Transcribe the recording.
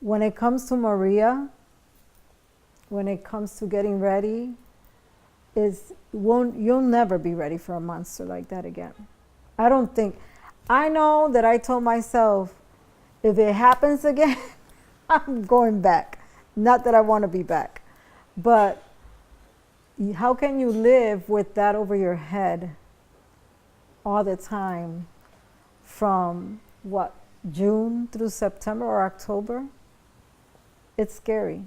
when it comes to Maria, when it comes to getting ready, you'll never be ready for a monster like that again. I don't think. I know that I told myself, if it happens again, I'm going back. Not that I want to be back, but how can you live with that over your head all the time from what, June through September or October? It's scary.